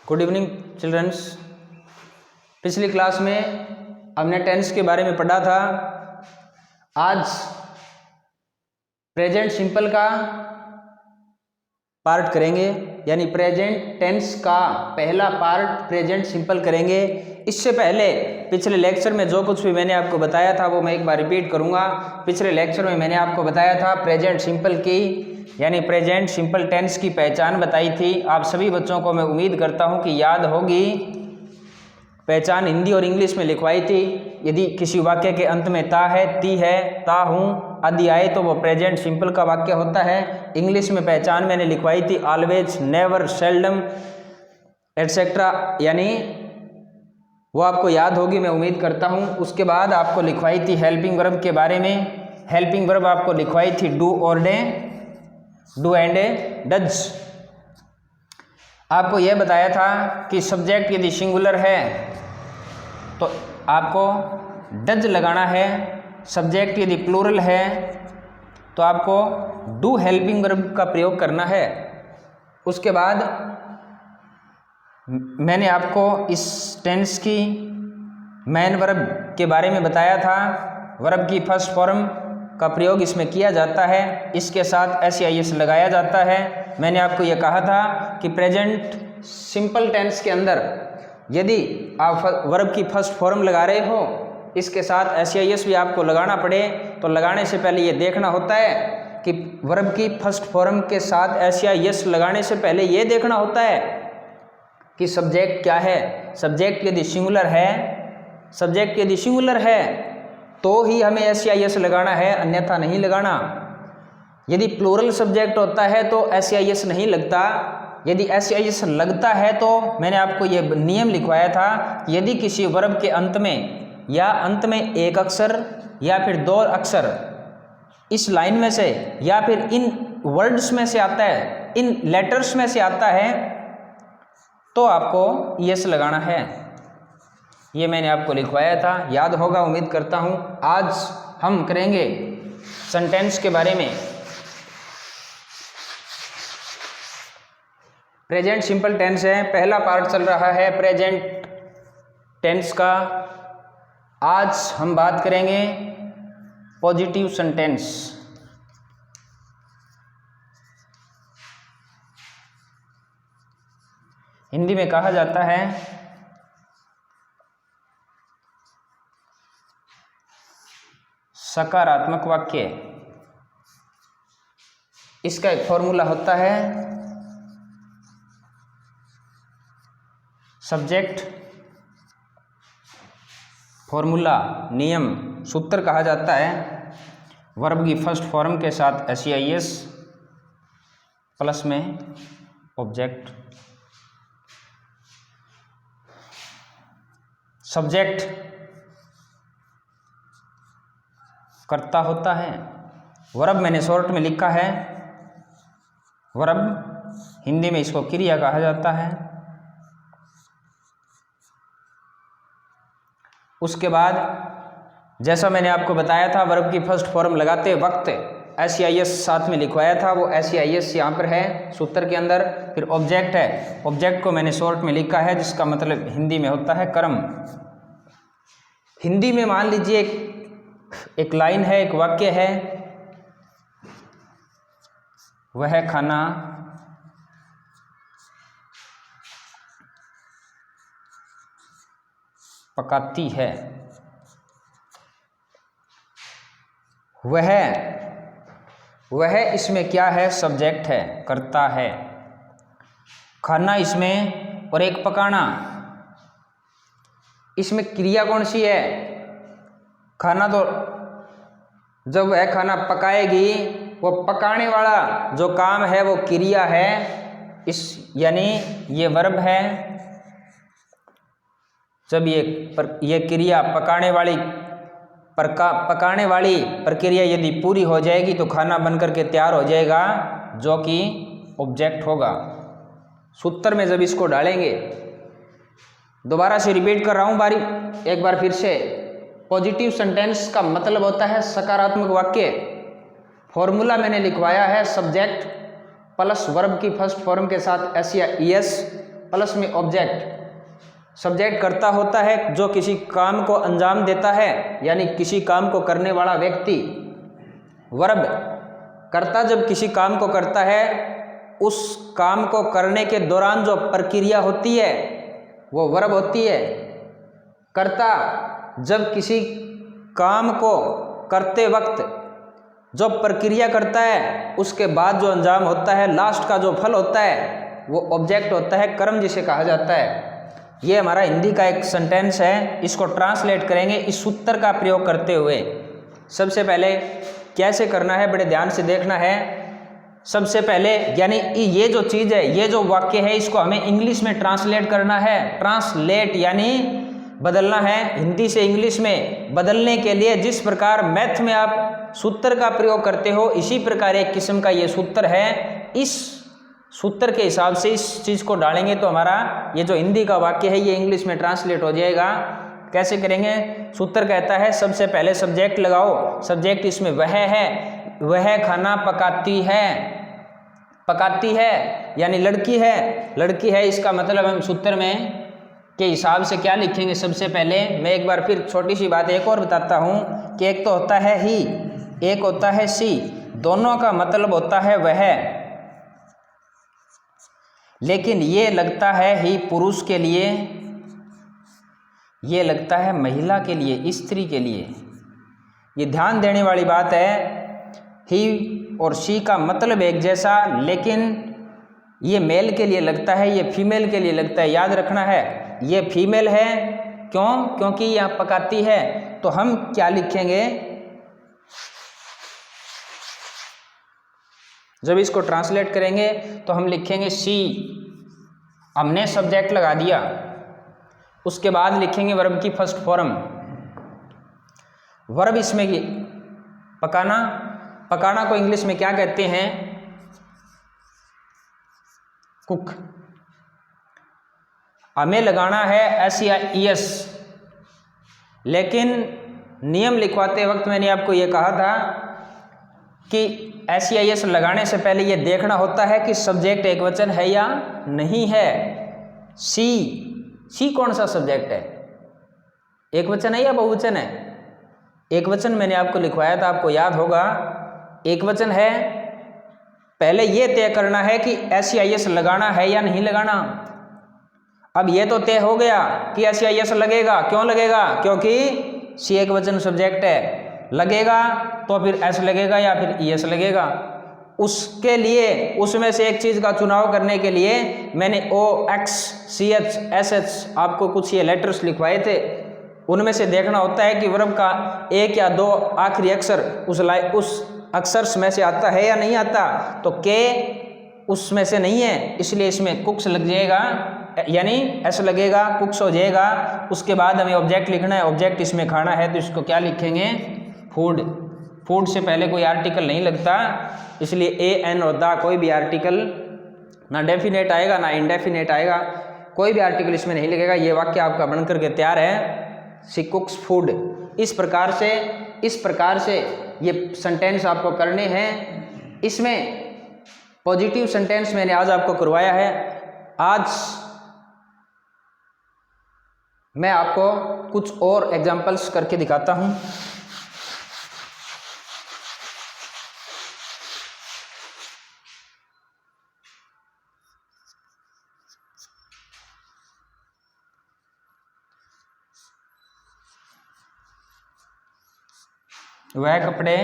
Good evening childrens. पिछली class में हमने टेंस के बारे में पढ़ा था। आज प्रेजेंट सिंपल का पार्ट करेंगे, यानी प्रेजेंट टेंस का पहला पार्ट प्रेजेंट सिंपल करेंगे। इससे पहले पिछले लेक्चर में जो कुछ भी मैंने आपको बताया था वो मैं एक बार रिपीट करूंगा। पिछले लेक्चर में मैंने आपको बताया था प्रेजेंट सिंपल की यानी प्रेजेंट सिंपल टेंस की पहचान बताई थी। आप सभी बच्चों को मैं उम्मीद करता हूं कि याद होगी। पहचान हिंदी और इंग्लिश में लिखवाई थी। यदि किसी वाक्य के अंत में ता है, ती है, ता हूँ आदि आए तो वो प्रेजेंट सिंपल का वाक्य होता है। इंग्लिश में पहचान मैंने लिखवाई थी ऑलवेज, नेवर, सेल्डम एटसेट्रा, यानी वो आपको याद होगी मैं उम्मीद करता हूँ। उसके बाद आपको लिखवाई थी हेल्पिंग वर्ब के बारे में। हेल्पिंग वर्ब आपको लिखवाई थी डू और डे, डू एंड डज। आपको यह बताया था कि सब्जेक्ट यदि सिंगुलर है तो आपको डज लगाना है, सब्जेक्ट यदि प्लूरल है तो आपको डू हेल्पिंग वर्ब का प्रयोग करना है। उसके बाद मैंने आपको इस टेंस की मेन वर्ब के बारे में बताया था। वर्ब की फर्स्ट फॉर्म का प्रयोग इसमें किया जाता है, इसके साथ एस लगाया जाता है। मैंने आपको यह कहा था कि प्रेजेंट सिंपल टेंस के अंदर यदि आप वर्ब की फर्स्ट फॉर्म लगा रहे हो, इसके साथ एस भी आपको लगाना पड़े तो लगाने से पहले ये देखना होता है कि वर्ब की फर्स्ट फॉर्म के साथ एस लगाने से पहले ये देखना होता है कि सब्जेक्ट क्या है। सब्जेक्ट यदि सिंगुलर है, सब्जेक्ट यदि सिंगुलर है तो ही हमें एस लगाना है, अन्यथा नहीं लगाना। यदि प्लूरल सब्जेक्ट होता है तो एस नहीं लगता। यदि एस लगता है तो मैंने आपको ये नियम लिखवाया था, यदि किसी वर्ब के अंत में या अंत में एक अक्षर या फिर दो अक्षर इस लाइन में से या फिर इन वर्ड्स में से आता है, इन लेटर्स में से आता है तो आपको यस लगाना है। ये मैंने आपको लिखवाया था, याद होगा उम्मीद करता हूँ। आज हम करेंगे सेंटेंस के बारे में। प्रेजेंट सिंपल टेंस है, पहला पार्ट चल रहा है प्रेजेंट टेंस का। आज हम बात करेंगे पॉजिटिव सेंटेंस। हिंदी में कहा जाता है सकारात्मक वाक्य। इसका एक फॉर्मूला होता है सब्जेक्ट, फॉर्मूला, नियम, सूत्र कहा जाता है। वर्ब की फर्स्ट फॉर्म के साथ एस प्लस में ऑब्जेक्ट। सब्जेक्ट कर्ता होता है। वर्ब मैंने शॉर्ट में लिखा है, वर्ब हिंदी में इसको क्रिया कहा जाता है। उसके बाद जैसा मैंने आपको बताया था वर्ब की फर्स्ट फॉर्म लगाते वक्त एस साथ में लिखवाया था, वो एस यहाँ पर है सूत्र के अंदर। फिर ऑब्जेक्ट है, ऑब्जेक्ट को मैंने शॉर्ट में लिखा है जिसका मतलब हिंदी में होता है कर्म। हिंदी में मान लीजिए एक लाइन है, एक वाक्य है, वह खाना पकाती है। वह इसमें क्या है? सब्जेक्ट है, करता है। खाना इसमें और एक पकाना, इसमें क्रिया कौन सी है? खाना तो जब वह खाना पकाएगी, वो पकाने वाला जो काम है वो क्रिया है, इस यानी ये वर्ब है। जब ये क्रिया पकाने वाली प्रक्रिया यदि पूरी हो जाएगी तो खाना बनकर के तैयार हो जाएगा, जो कि ऑब्जेक्ट होगा। सूत्र में जब इसको डालेंगे, दोबारा से रिपीट कर रहा हूँ एक बार फिर से, पॉजिटिव सेंटेंस का मतलब होता है सकारात्मक वाक्य। फॉर्मूला मैंने लिखवाया है सब्जेक्ट प्लस वर्ब की फर्स्ट फॉर्म के साथ एस प्लस में ऑब्जेक्ट। सब्जेक्ट कर्ता होता है जो किसी काम को अंजाम देता है, यानी किसी काम को करने वाला व्यक्ति। वर्ब कर्ता जब किसी काम को करता है, उस काम को करने के दौरान जो प्रक्रिया होती है वो वर्ब होती है। कर्ता जब किसी काम को करते वक्त जो प्रक्रिया करता है, उसके बाद जो अंजाम होता है, लास्ट का जो फल होता है, वो ऑब्जेक्ट होता है, कर्म जिसे कहा जाता है। ये हमारा हिंदी का एक सेंटेंस है, इसको ट्रांसलेट करेंगे इस सूत्र का प्रयोग करते हुए। सबसे पहले कैसे करना है, बड़े ध्यान से देखना है। सबसे पहले यानी ये जो चीज़ है, ये जो वाक्य है, इसको हमें इंग्लिश में ट्रांसलेट करना है। ट्रांसलेट यानी बदलना है, हिंदी से इंग्लिश में बदलने के लिए जिस प्रकार मैथ में आप सूत्र का प्रयोग करते हो, इसी प्रकार एक किस्म का ये सूत्र है। इस सूत्र के हिसाब से इस चीज़ को डालेंगे तो हमारा ये जो हिंदी का वाक्य है ये इंग्लिश में ट्रांसलेट हो जाएगा। कैसे करेंगे? सूत्र कहता है सबसे पहले सब्जेक्ट लगाओ। सब्जेक्ट इसमें वह है, वह खाना पकाती है। पकाती है यानी लड़की है, लड़की है, इसका मतलब हम सूत्र में के हिसाब से क्या लिखेंगे? सबसे पहले मैं एक बार फिर छोटी सी बात एक और बताता हूँ कि एक तो होता है ही, एक होता है सी, दोनों का मतलब होता है वह, लेकिन ये लगता है ही पुरुष के लिए, ये लगता है महिला के लिए, स्त्री के लिए। ये ध्यान देने वाली बात है। ही और शी का मतलब एक जैसा, लेकिन ये मेल के लिए लगता है, ये फीमेल के लिए लगता है। याद रखना है ये फीमेल है, क्यों? क्योंकि यह पकाती है। तो हम क्या लिखेंगे? जब इसको ट्रांसलेट करेंगे तो हम लिखेंगे सी, हमने सब्जेक्ट लगा दिया। उसके बाद लिखेंगे वर्ब की फर्स्ट फॉर्म। वर्ब इसमें की पकाना, पकाना को इंग्लिश में क्या कहते हैं? कुक। हमें लगाना है SEIS, लेकिन नियम लिखवाते वक्त मैंने आपको ये कहा था कि SEIS लगाने से पहले ये देखना होता है कि सब्जेक्ट एक वचन है या नहीं है। सी कौन सा सब्जेक्ट है? एक वचन है या बहुवचन है? एक वचन मैंने आपको लिखवाया था, आपको याद होगा, एक वचन है। पहले ये तय करना है कि SEIS लगाना है या नहीं लगाना। अब ये तो तय हो गया कि SEIS लगेगा। क्यों लगेगा? क्योंकि सी एक वचन सब्जेक्ट है। लगेगा तो फिर S लगेगा या फिर ES लगेगा। उसके लिए उसमें से एक चीज़ का चुनाव करने के लिए मैंने OX CH SH आपको कुछ ये लेटर्स लिखवाए थे। उनमें से देखना होता है कि वर्ब का एक या दो आखिरी अक्षर उस अक्षर में से आता है या नहीं आता। तो के उसमें से नहीं है, इसलिए इसमें कुक्स लग जाएगा, यानी S लगेगा, कुक्स हो जाएगा। उसके बाद हमें ऑब्जेक्ट लिखना है। ऑब्जेक्ट इसमें खाना है तो इसको क्या लिखेंगे? फूड। फूड से पहले कोई आर्टिकल नहीं लगता, इसलिए AN और द कोई भी आर्टिकल ना डेफिनेट आएगा ना इंडेफिनेट आएगा, कोई भी आर्टिकल इसमें नहीं लगेगा। ये वाक्य आपका बनकर के तैयार है, शी कुक्स फूड। इस प्रकार से ये सेंटेंस आपको करने हैं। इसमें पॉजिटिव सेंटेंस मैंने आज आपको करवाया है। आज मैं आपको कुछ और एग्जाम्पल्स करके दिखाता हूँ। वह कपड़े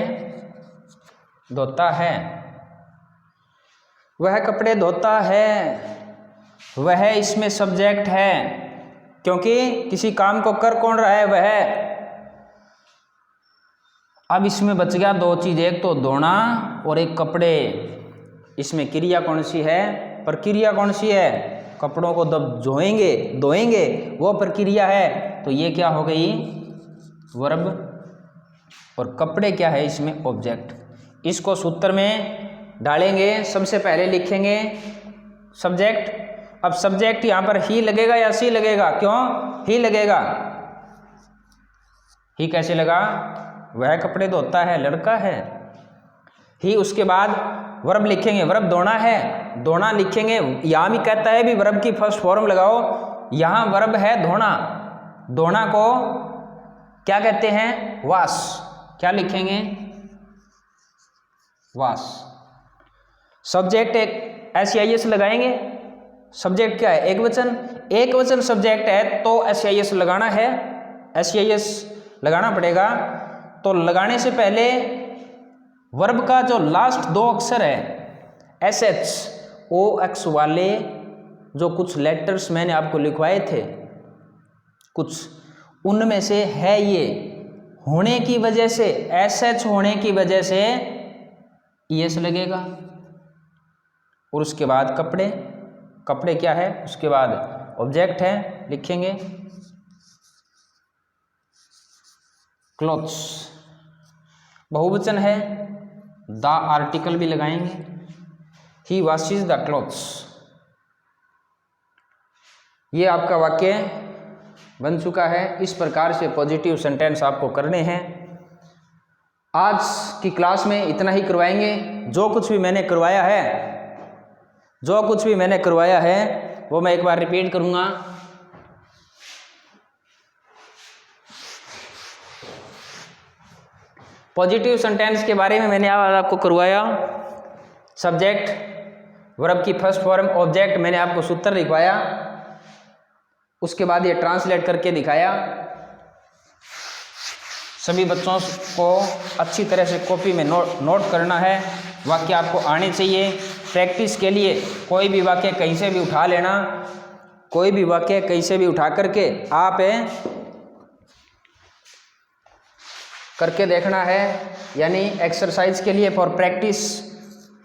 धोता है, वह कपड़े धोता है, वह इसमें सब्जेक्ट है, क्योंकि किसी काम को कर कौन रहा है? वह। अब इसमें बच गया दो चीज़, एक तो धोना और एक कपड़े। इसमें क्रिया कौन सी है? प्रक्रिया कौन सी है? कपड़ों को जब धोएंगे वो प्रक्रिया है। तो ये क्या हो गई? वर्ब। और कपड़े क्या है? इसमें ऑब्जेक्ट। इसको सूत्र में डालेंगे। सबसे पहले लिखेंगे सब्जेक्ट। अब सब्जेक्ट यहाँ पर ही लगेगा या सी लगेगा? क्यों ही लगेगा? ही कैसे लगा? वह कपड़े धोता है, लड़का है। ही उसके बाद वर्ब लिखेंगे, वर्ब दौड़ना है, दौड़ना लिखेंगे। यहाँ भी कहता है भी वर्ब की फर्स्ट फॉर्म लगाओ, यहाँ वर्ब है दौड़ना, दौड़ना को क्या कहते हैं? वास। क्या लिखेंगे? वास। सब्जेक्ट एक SEIS लगाएंगे। सब्जेक्ट क्या है? एक वचन, एक वचन सब्जेक्ट है तो SEIS लगाना है, SEIS लगाना पड़ेगा। तो लगाने से पहले वर्ब का जो लास्ट दो अक्षर है SHOX वाले, जो कुछ लेटर्स मैंने आपको लिखवाए थे कुछ, उनमें से है ये, होने की वजह से, SH होने की वजह से ES लगेगा। और उसके बाद कपड़े, कपड़े क्या है? उसके बाद ऑब्जेक्ट है, लिखेंगे क्लॉथ्स। बहुवचन है, द आर्टिकल भी लगाएंगे, ही वॉशेस द क्लॉथ्स। ये आपका वाक्य बन चुका है। इस प्रकार से पॉजिटिव सेंटेंस आपको करने हैं। आज की क्लास में इतना ही करवाएंगे। जो कुछ भी मैंने करवाया है, जो कुछ भी मैंने करवाया है वो मैं एक बार रिपीट करूँगा। पॉजिटिव सेंटेंस के बारे में मैंने आज आपको करवाया। सब्जेक्ट, वर्ब की फर्स्ट फॉर्म, ऑब्जेक्ट, मैंने आपको सूत्र लिखवाया। उसके बाद ये ट्रांसलेट करके दिखाया। सभी बच्चों को अच्छी तरह से कॉपी में नोट करना है। वाक्य आपको आने चाहिए। प्रैक्टिस के लिए कोई भी वाक्य कहीं से भी उठा लेना, कोई भी वाक्य कहीं से भी उठा करके आप करके देखना है। यानी एक्सरसाइज के लिए फॉर प्रैक्टिस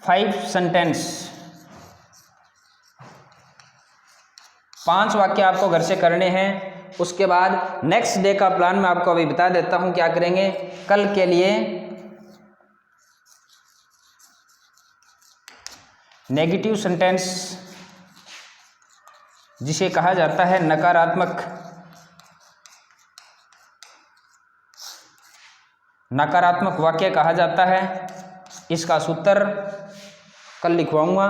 5 सेंटेंस, 5 वाक्य आपको घर से करने हैं। उसके बाद नेक्स्ट डे का प्लान मैं आपको अभी बता देता हूं क्या करेंगे। कल के लिए नेगेटिव सेंटेंस, जिसे कहा जाता है नकारात्मक, नकारात्मक वाक्य कहा जाता है, इसका सूत्र कल लिखवाऊंगा,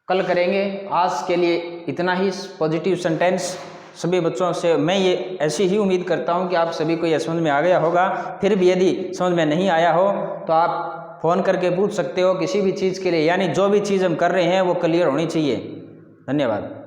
कल करेंगे। आज के लिए इतना ही। पॉजिटिव सेंटेंस सभी बच्चों से मैं ये ऐसी ही उम्मीद करता हूँ कि आप सभी को यह समझ में आ गया होगा। फिर भी यदि समझ में नहीं आया हो तो आप फ़ोन करके पूछ सकते हो किसी भी चीज़ के लिए। यानी जो भी चीज़ हम कर रहे हैं वो क्लियर होनी चाहिए। धन्यवाद।